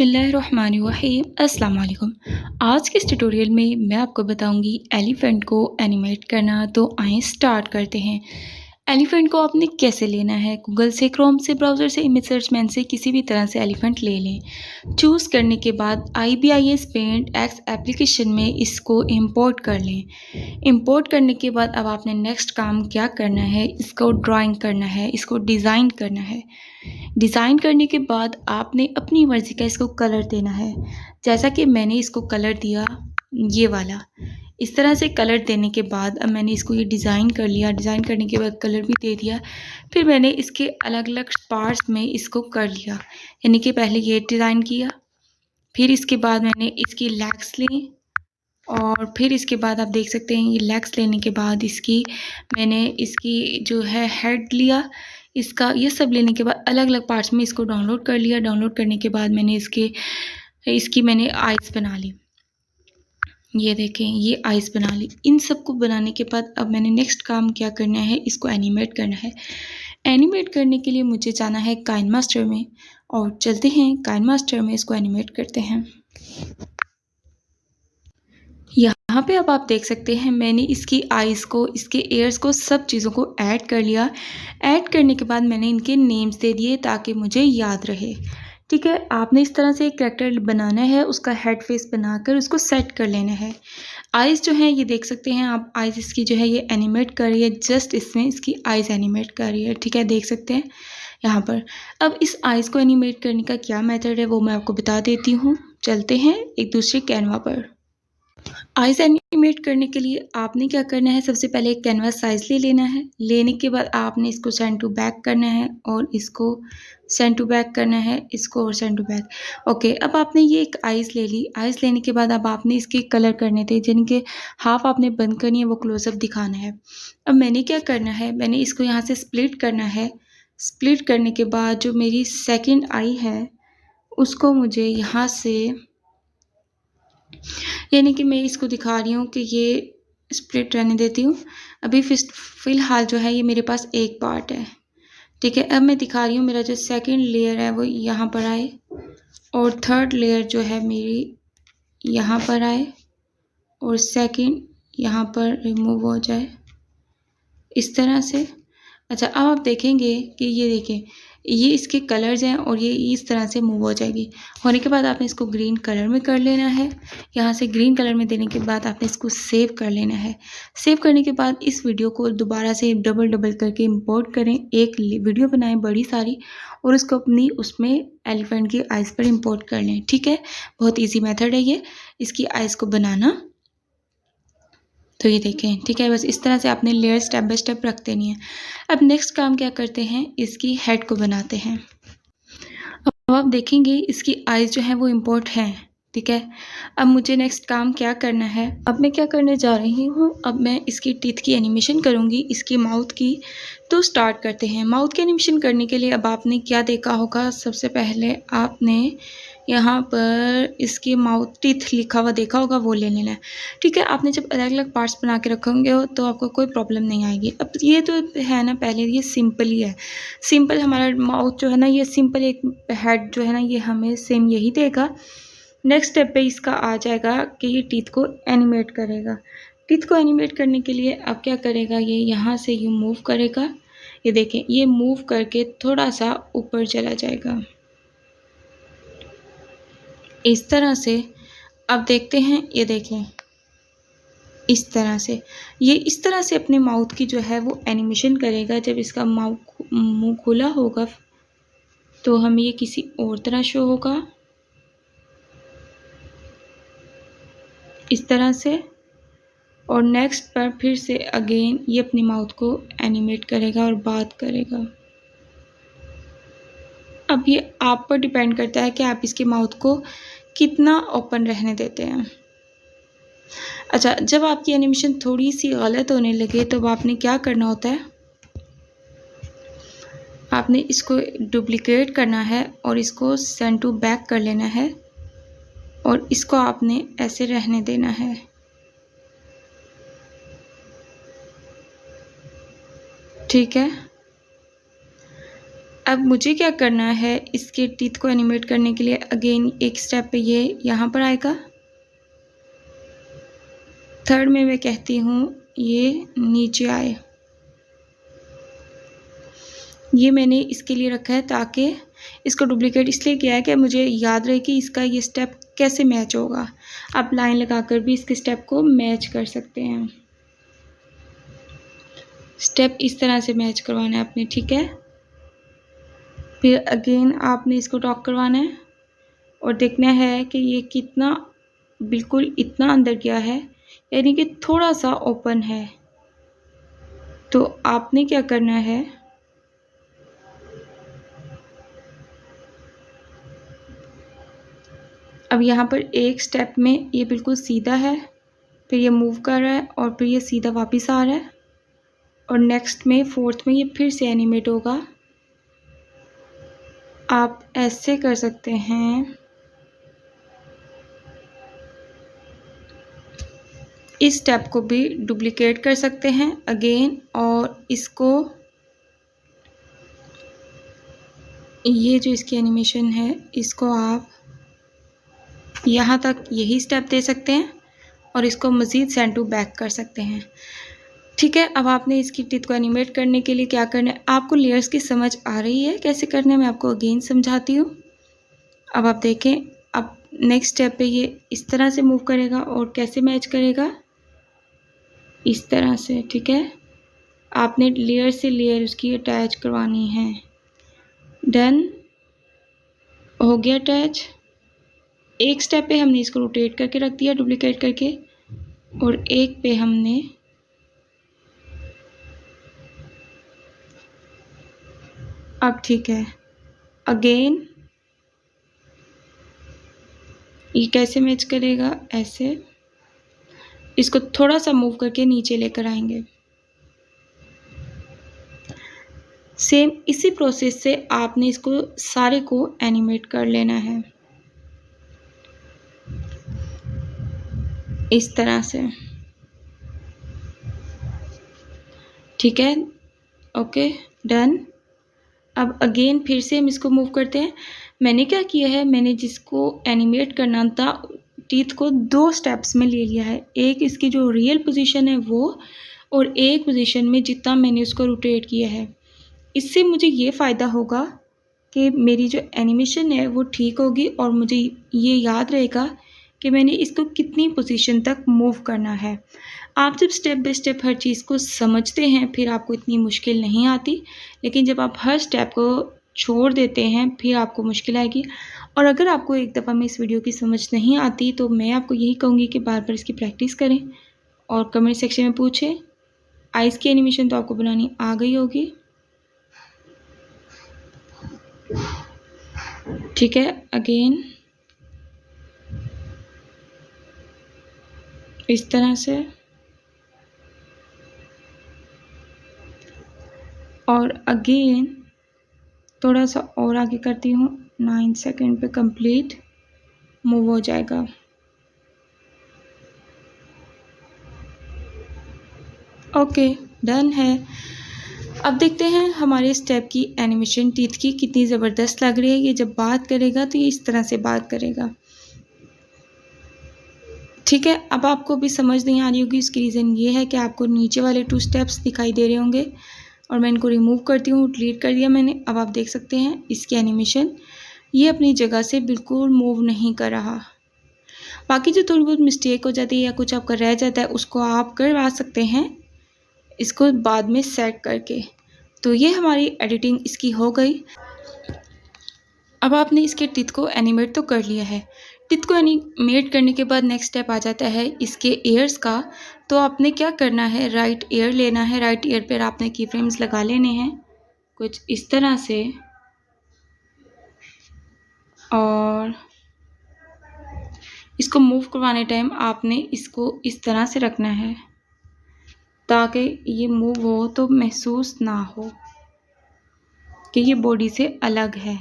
बिस्मिल्लाहिर्रहमानिर्रहीम अस्सलाम वालेकुम। आज के इस ट्यूटोरियल में मैं आपको बताऊंगी एलिफेंट को एनिमेट करना। तो आइए स्टार्ट करते हैं। एलिफेंट को आपने कैसे लेना है, गूगल से, क्रोम से, ब्राउज़र से, इमेज सर्च मैन से, किसी भी तरह से एलिफेंट ले लें। चूज़ करने के बाद IBIS पेंट एक्स एप्लीकेशन में इसको इंपोर्ट कर लें। इंपोर्ट करने के बाद अब आपने नेक्स्ट काम क्या करना है, इसको ड्राइंग करना है, इसको डिज़ाइन करना है। डिज़ाइन करने के बाद आपने अपनी मर्ज़ी का इसको कलर देना है। जैसा कि मैंने इसको कलर दिया ये वाला, इस तरह से कलर देने के बाद अब मैंने इसको ये डिज़ाइन कर लिया। डिज़ाइन करने के बाद कलर भी दे दिया। फिर मैंने इसके अलग-अलग पार्ट्स में इसको कर लिया, यानी कि पहले ये डिज़ाइन किया, फिर इसके बाद मैंने इसकी लेग्स ली और फिर इसके बाद आप देख सकते हैं ये लेग्स लेने के बाद मैंने इसकी जो है हेड लिया। इसका ये सब लेने के बाद अलग-अलग पार्ट्स में इसको डाउनलोड कर लिया। डाउनलोड करने के बाद मैंने इसकी मैंने आइज़ बना ली। ये देखें, ये आइज़ बना ली। इन सब को बनाने के बाद अब मैंने नेक्स्ट काम क्या करना है, इसको एनिमेट करना है। एनिमेट करने के लिए मुझे जाना है काइनमास्टर में और चलते हैं काइनमास्टर में, इसको एनिमेट करते हैं। यहाँ पे अब आप देख सकते हैं मैंने इसकी आइज़ को, इसके एयर्स को, सब चीज़ों को ऐड कर लिया। ऐड करने के बाद मैंने इनके नेम्स दे दिए ताकि मुझे याद रहे। ठीक है, आपने इस तरह से एक कैरेक्टर बनाना है, उसका हेड फेस बनाकर उसको सेट कर लेना है। आइज़ जो है ये देख सकते हैं आप, आइज़ इसकी जो है ये एनिमेट कर रही है, जस्ट इसमें इसकी आइज़ एनिमेट कर रही है। ठीक है, देख सकते हैं यहाँ पर। अब इस आइज़ को एनिमेट करने का क्या मेथड है वो मैं आपको बता देती हूँ। चलते हैं एक दूसरे कैनवा पर। आइज़ एनिमेट करने के लिए आपने क्या करना है, सबसे पहले एक कैनवास साइज़ ले लेना है। लेने के बाद आपने इसको सेंड टू बैक करना है और इसको सेंड टू बैक करना है, इसको और सेंड टू बैक। ओके, अब आपने ये एक आइज़ ले ली। आइज़ लेने के बाद अब आपने इसके कलर करने थे, जिनके हाफ आपने बंद करनी है, वो क्लोजअप दिखाना है। अब मैंने क्या करना है, मैंने इसको यहाँ से स्प्लिट करना है। स्प्लिट करने के बाद जो मेरी सेकेंड आई है उसको मुझे यहाँ से, यानी कि मैं इसको दिखा रही हूँ कि ये स्प्लिट रहने देती हूँ। अभी फ़िलहाल जो है ये मेरे पास एक पार्ट है। ठीक है, अब मैं दिखा रही हूँ मेरा जो सेकंड लेयर है वो यहाँ पर आए और थर्ड लेयर जो है मेरी यहाँ पर आए और सेकंड यहाँ पर रिमूव हो जाए इस तरह से। अच्छा, अब आप देखेंगे कि ये देखें, ये इसके कलर्स हैं और ये इस तरह से मूव हो जाएगी। होने के बाद आपने इसको ग्रीन कलर में कर लेना है। यहाँ से ग्रीन कलर में देने के बाद आपने इसको सेव कर लेना है। सेव करने के बाद इस वीडियो को दोबारा से डबल करके इंपोर्ट करें। एक वीडियो बनाएं बड़ी सारी और उसको अपनी उसमें एलिफेंट की आइज़ पर इंपोर्ट कर लें। ठीक है, बहुत ईजी मेथड है ये इसकी आइज़ को बनाना। तो ये देखें, ठीक है, बस इस तरह से आपने लेयर स्टेप बाय स्टेप रख देनी है। अब नेक्स्ट काम क्या करते हैं, इसकी हेड को बनाते हैं। अब आप देखेंगे इसकी आइज़ जो है वो इम्पोर्ट हैं। ठीक है, अब मुझे नेक्स्ट काम क्या करना है, अब मैं क्या करने जा रही हूँ, अब मैं इसकी टीथ की एनिमेशन करूँगी, इसकी माउथ की। तो स्टार्ट करते हैं। माउथ की एनिमेशन करने के लिए अब आपने क्या देखा होगा, सबसे पहले आपने यहाँ पर इसकी माउथ टीथ लिखा हुआ देखा होगा, वो ले लेना है। ठीक है, आपने जब अलग अलग पार्ट्स बना के रखोगे तो आपको कोई प्रॉब्लम नहीं आएगी। अब ये तो है ना, पहले ये सिंपल ही है। सिंपल हमारा माउथ जो है ना, ये सिंपल एक हेड जो है ना, ये हमें सेम यही देगा। नेक्स्ट स्टेप पे इसका आ जाएगा कि ये टीथ को एनिमेट करेगा। टीथ को एनिमेट करने के लिए अब क्या करेगा, ये यहाँ से ये मूव करेगा। ये देखें, ये मूव करके थोड़ा सा ऊपर चला जाएगा इस तरह से। अब देखते हैं, ये देखें इस तरह से, ये इस तरह से अपने माउथ की जो है वो एनिमेशन करेगा। जब इसका मुंह खुला होगा तो हमें ये किसी और तरह शो होगा इस तरह से। और नेक्स्ट पर फिर से अगेन ये अपनी माउथ को एनिमेट करेगा और बात करेगा। अब ये आप पर डिपेंड करता है कि आप इसके माउथ को कितना ओपन रहने देते हैं। अच्छा, जब आपकी एनिमेशन थोड़ी सी गलत होने लगे तो आपने क्या करना होता है, आपने इसको डुप्लिकेट करना है और इसको सेंड टू बैक कर लेना है और इसको आपने ऐसे रहने देना है। ठीक है, अब मुझे क्या करना है, इसके टीथ को एनिमेट करने के लिए अगेन एक स्टेप पे ये यहाँ पर आएगा। थर्ड में मैं कहती हूँ ये नीचे आए। ये मैंने इसके लिए रखा है ताकि इसको डुप्लीकेट इसलिए किया है कि मुझे याद रहे कि इसका ये स्टेप कैसे मैच होगा। आप लाइन लगाकर भी इसके स्टेप को मैच कर सकते हैं। स्टेप इस तरह से मैच करवाना है आपने, ठीक है। फिर अगेन आपने इसको टॉक करवाना है और देखना है कि ये कितना बिल्कुल इतना अंदर गया है, यानी कि थोड़ा सा ओपन है। तो आपने क्या करना है, अब यहाँ पर एक स्टेप में ये बिल्कुल सीधा है, फिर ये मूव कर रहा है और फिर ये सीधा वापस आ रहा है और नेक्स्ट में फोर्थ में ये फिर से एनिमेट होगा। आप ऐसे कर सकते हैं। इस स्टेप को भी डुप्लीकेट कर सकते हैं अगेन, और इसको ये जो इसकी एनिमेशन है इसको आप यहाँ तक यही स्टेप दे सकते हैं और इसको मज़ीद सेंड टू बैक कर सकते हैं, ठीक है। अब आपने इसकी टीथ को एनिमेट करने के लिए क्या करना है, आपको लेयर्स की समझ आ रही है कैसे करना है, मैं आपको अगेन समझाती हूँ। अब आप देखें, अब नेक्स्ट स्टेप पे ये इस तरह से मूव करेगा और कैसे मैच करेगा, इस तरह से, ठीक है। आपने लेयर से लेयर उसकी अटैच करवानी है। डन हो गया अटैच। एक स्टेप पे हमने इसको रोटेट करके रख दिया डुप्लीकेट करके, और एक पे हमने अब ठीक है। अगेन ये कैसे मैच करेगा, ऐसे इसको थोड़ा सा मूव करके नीचे लेकर आएंगे। सेम इसी प्रोसेस से आपने इसको सारे को एनिमेट कर लेना है इस तरह से, ठीक है। Okay done. अब अगेन फिर से हम इसको मूव करते हैं। मैंने क्या किया है, मैंने जिसको एनिमेट करना था टीथ को दो स्टेप्स में ले लिया है। एक इसकी जो रियल पोजीशन है वो, और एक पोजीशन में जितना मैंने उसको रोटेट किया है। इससे मुझे ये फ़ायदा होगा कि मेरी जो एनिमेशन है वो ठीक होगी और मुझे ये याद रहेगा कि मैंने इसको कितनी पोजीशन तक मूव करना है। आप जब स्टेप बाय स्टेप हर चीज़ को समझते हैं फिर आपको इतनी मुश्किल नहीं आती, लेकिन जब आप हर स्टेप को छोड़ देते हैं फिर आपको मुश्किल आएगी। और अगर आपको एक दफ़ा में इस वीडियो की समझ नहीं आती तो मैं आपको यही कहूँगी कि बार बार इसकी प्रैक्टिस करें और कमेंट सेक्शन में पूछें। आइज़ की एनिमेशन तो आपको बनानी आ गई होगी, ठीक है। अगेन इस तरह से, और अगेन थोड़ा सा और आगे करती हूँ। 9 सेकंड पे कंप्लीट मूव हो जाएगा। ओके डन है। अब देखते हैं हमारे स्टेप की एनिमेशन टीथ की कितनी ज़बरदस्त लग रही है। ये जब बात करेगा तो ये इस तरह से बात करेगा, ठीक है। अब आपको भी समझ नहीं आ रही होगी, इसकी रीज़न ये है कि आपको नीचे वाले 2 स्टेप्स दिखाई दे रहे होंगे और मैं इनको रिमूव करती हूँ, डिलीट कर दिया मैंने। अब आप देख सकते हैं इसकी एनिमेशन ये अपनी जगह से बिल्कुल मूव नहीं कर रहा। बाकी जो थोड़ी बहुत मिस्टेक हो जाती है या कुछ आपका रह जाता है उसको आप करवा सकते हैं इसको बाद में सेट करके। तो ये हमारी एडिटिंग इसकी हो गई। अब आपने इसके टीथ को एनिमेट तो कर लिया है। टीथ को एनिमेट करने के बाद नेक्स्ट स्टेप आ जाता है इसके ईयर्स का। तो आपने क्या करना है, राइट ईयर लेना है। राइट ईयर पर आपने की फ्रेम्स लगा लेने हैं कुछ इस तरह से, और इसको मूव करवाने टाइम आपने इसको इस तरह से रखना है ताकि ये मूव हो तो महसूस ना हो कि ये बॉडी से अलग है,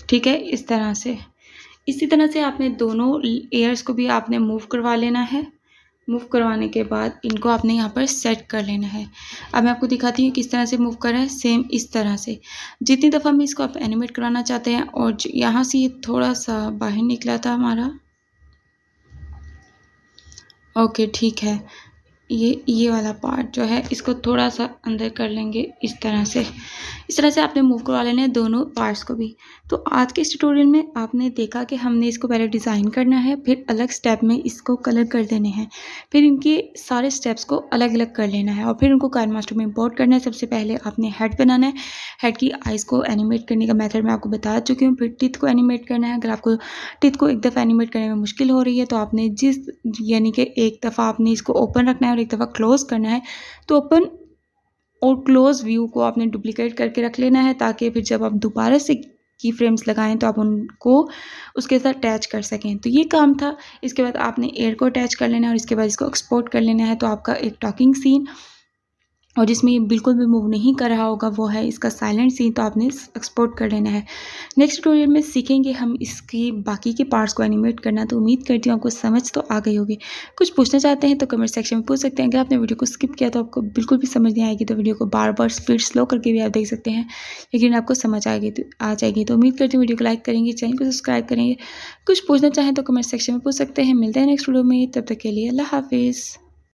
ठीक है। इस तरह से, इसी तरह से आपने दोनों एयर्स को भी आपने मूव करवा लेना है। मूव करवाने के बाद इनको आपने यहाँ पर सेट कर लेना है। अब मैं आपको दिखाती हूँ किस तरह से मूव कर रहा है। सेम इस तरह से जितनी दफ़ा में इसको आप एनिमेट कराना चाहते हैं। और यहाँ से ये थोड़ा सा बाहर निकला था हमारा। ओके ठीक है, ये वाला पार्ट जो है इसको थोड़ा सा अंदर कर लेंगे इस तरह से। इस तरह से आपने मूव करवा लेने हैं दोनों पार्ट्स को भी। तो आज के इस ट्यूटोरियल में आपने देखा कि हमने इसको पहले डिज़ाइन करना है, फिर अलग स्टेप में इसको कलर कर देने हैं, फिर इनके सारे स्टेप्स को अलग अलग कर लेना है और फिर उनको काइनमास्टर में इंपोर्ट करना है। सबसे पहले आपने हेड बनाना है। हेड की आइज़ को एनिमेट करने का मेथड मैं आपको बता चुकी हूँ। फिर टिथ को एनिमेट करना है। अगर आपको टिथ को एक दफ़ा एनिमेट करने में मुश्किल हो रही है तो आपने यानी कि एक दफ़ा आपने इसको ओपन रखना है और एक दफ़ा क्लोज़ करना है। तो ओपन और क्लोज़ व्यू को आपने डुप्लीकेट करके रख लेना है ताकि फिर जब आप दोबारा से की फ्रेम्स लगाएं तो आप उनको उसके साथ अटैच कर सकें। तो ये काम था। इसके बाद आपने एयर को अटैच कर लेना है और इसके बाद इसको एक्सपोर्ट कर लेना है। तो आपका एक टॉकिंग सीन और जिसमें ये बिल्कुल भी मूव नहीं कर रहा होगा वो है इसका साइलेंट सीन। तो आपने एक्सपोर्ट कर लेना है। नेक्स्ट ट्यूटोरियल में सीखेंगे हम इसकी बाकी के पार्ट्स को एनिमेट करना। तो उम्मीद करती हूँ आपको समझ तो आ गई होगी। कुछ पूछना चाहते हैं तो कमेंट सेक्शन में पूछ सकते हैं। अगर आपने वीडियो को स्किप किया तो आपको बिल्कुल भी समझ नहीं आएगी तो वीडियो को बार बार स्पीड स्लो करके भी आप देख सकते हैं, लेकिन आपको समझ आ जाएगी। तो उम्मीद करती हूँ वीडियो को लाइक करेंगे, चैनल को सब्सक्राइब करेंगे। कुछ पूछना चाहें तो कमेंट सेक्शन में पूछ सकते हैं। मिलते हैं नेक्स्ट वीडियो में, तब तक के लिए अल्लाह हाफिज़।